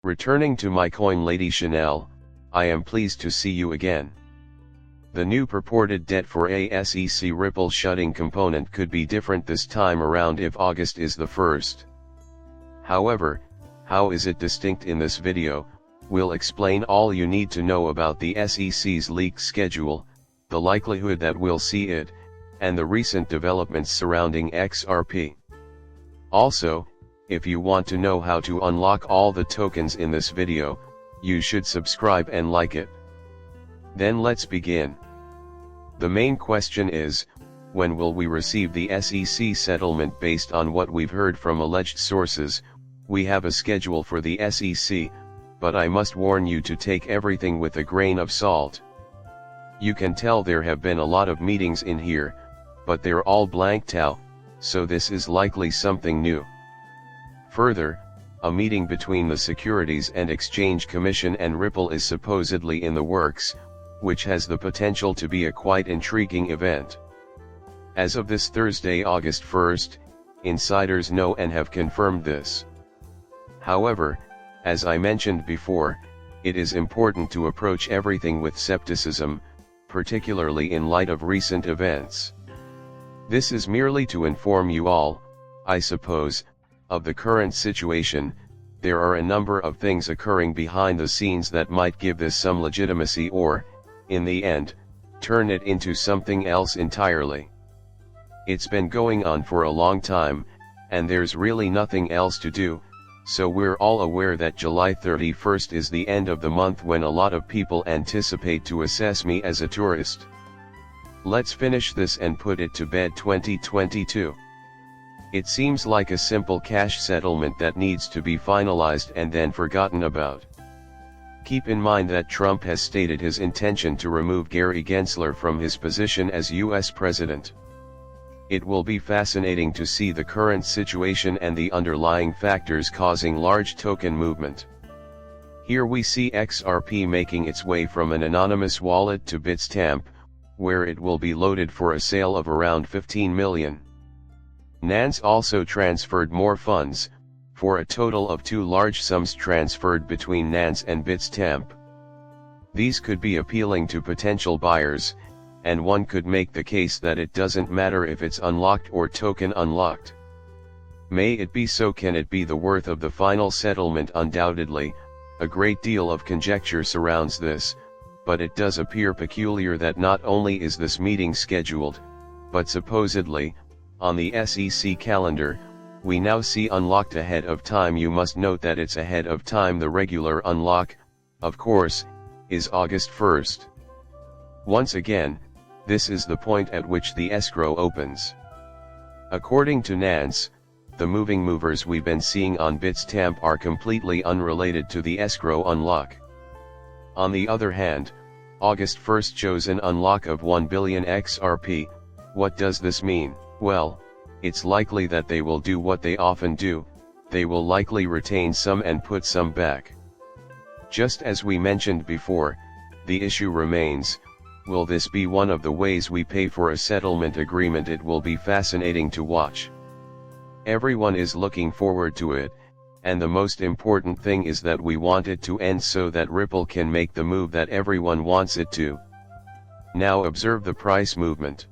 Returning to my coin Lady Chanel, I am pleased to see you again. The new purported debt for a SEC Ripple shutting component could be different this time around if August is the 1st. However, how is it distinct in this video? We'll explain all you need to know about the SEC's leak schedule, the likelihood that we'll see it, and the recent developments surrounding XRP. Also, if you want to know how to unlock all the tokens in this video, you should subscribe and like it. Then let's begin. The main question is, when will we receive the SEC settlement? Based on what we've heard from alleged sources, we have a schedule for the SEC, but I must warn you to take everything with a grain of salt. You can tell there have been a lot of meetings in here, but they're all blanked out, so this is likely something new. Further, a meeting between the Securities and Exchange Commission and Ripple is supposedly in the works, which has the potential to be a quite intriguing event. As of this Thursday, August 1st, insiders know and have confirmed this. However, as I mentioned before, it is important to approach everything with skepticism, particularly in light of recent events. This is merely to inform you all, I suppose, of the current situation. There are a number of things occurring behind the scenes that might give this some legitimacy or, in the end, turn it into something else entirely. It's been going on for a long time, and there's really nothing else to do, so we're all aware that July 31st is the end of the month when a lot of people anticipate to assess me as a tourist. Let's finish this and put it to bed. 2022. It seems like a simple cash settlement that needs to be finalized and then forgotten about. Keep in mind that Trump has stated his intention to remove Gary Gensler from his position as US President. It will be fascinating to see the current situation and the underlying factors causing large token movement. Here we see XRP making its way from an anonymous wallet to Bitstamp, where it will be loaded for a sale of around 15 million. Nance also transferred more funds, for a total of 2 large sums transferred between Nance and Bitstamp. These could be appealing to potential buyers, and one could make the case that it doesn't matter if it's unlocked or token unlocked. May it be so. Can it be the worth of the final settlement? Undoubtedly, a great deal of conjecture surrounds this, but it does appear peculiar that not only is this meeting scheduled, but supposedly, on the SEC calendar, we now see unlocked ahead of time. You must note that it's ahead of time. The regular unlock, of course, is August 1st. Once again, this is the point at which the escrow opens. According to Nance, the moving movers we've been seeing on Bitstamp are completely unrelated to the escrow unlock. On the other hand, August 1st shows an unlock of 1 billion XRP. What does this mean? Well, it's likely that they will do what they often do, they will likely retain some and put some back. Just as we mentioned before, the issue remains, will this be one of the ways we pay for a settlement agreement? It will be fascinating to watch. Everyone is looking forward to it, and the most important thing is that we want it to end so that Ripple can make the move that everyone wants it to. Now observe the price movement.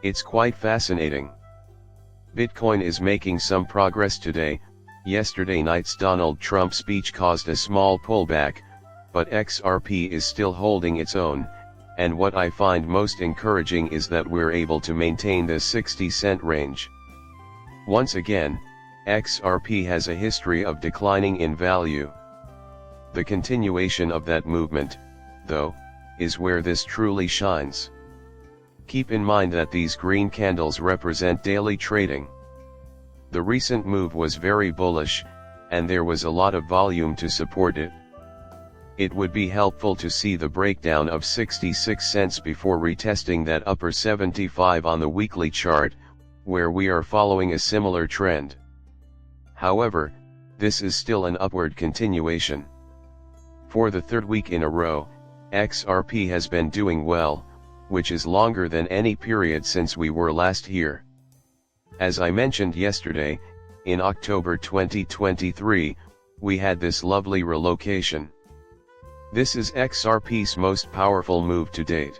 It's quite fascinating. Bitcoin is making some progress today. Yesterday night's Donald Trump speech caused a small pullback, but XRP is still holding its own, and what I find most encouraging is that we're able to maintain the 60-cent range. Once again, XRP has a history of declining in value. The continuation of that movement, though, is where this truly shines. Keep in mind that these green candles represent daily trading. The recent move was very bullish, and there was a lot of volume to support it. It would be helpful to see the breakdown of 66 cents before retesting that upper 75 on the weekly chart, where we are following a similar trend. However, this is still an upward continuation. For the third week in a row, XRP has been doing well, which is longer than any period since we were last here. As I mentioned yesterday, in October 2023, we had this lovely relocation. This is XRP's most powerful move to date.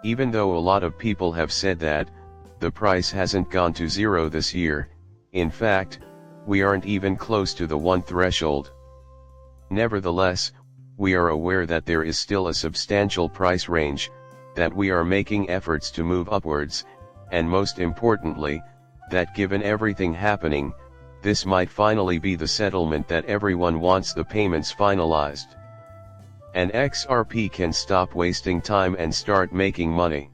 Even though a lot of people have said that, the price hasn't gone to zero this year, in fact, we aren't even close to the 1 threshold. Nevertheless, we are aware that there is still a substantial price range, that we are making efforts to move upwards, and most importantly, that given everything happening, this might finally be the settlement that everyone wants, the payments finalized. And XRP can stop wasting time and start making money.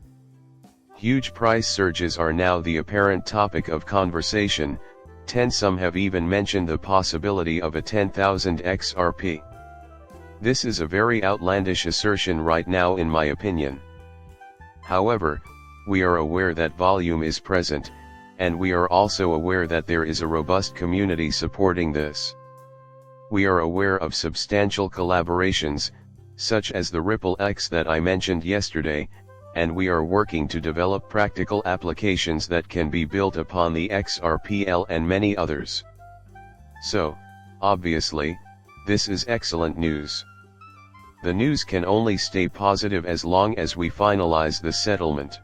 Huge price surges are now the apparent topic of conversation, some have even mentioned the possibility of a 10,000 XRP. This is a very outlandish assertion right now in my opinion. However, we are aware that volume is present, and we are also aware that there is a robust community supporting this. We are aware of substantial collaborations, such as the Ripple X that I mentioned yesterday, and we are working to develop practical applications that can be built upon the XRPL and many others. So, obviously, this is excellent news. The news can only stay positive as long as we finalize the settlement.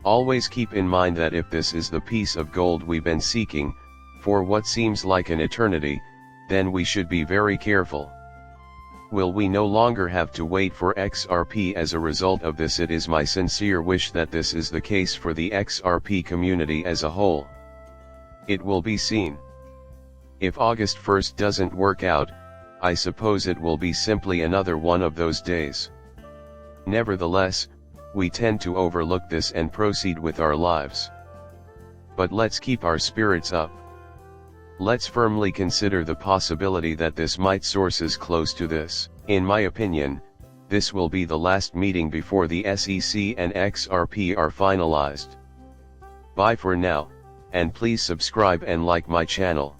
Always keep in mind that if this is the piece of gold we've been seeking, for what seems like an eternity, then we should be very careful. Will we no longer have to wait for XRP as a result of this? It is my sincere wish that this is the case for the XRP community as a whole. It will be seen. If August 1st doesn't work out, I suppose it will be simply another one of those days. Nevertheless, we tend to overlook this and proceed with our lives. But let's keep our spirits up. Let's firmly consider the possibility that this might sources close to this. In my opinion, this will be the last meeting before the SEC and XRP are finalized. Bye for now, and please subscribe and like my channel.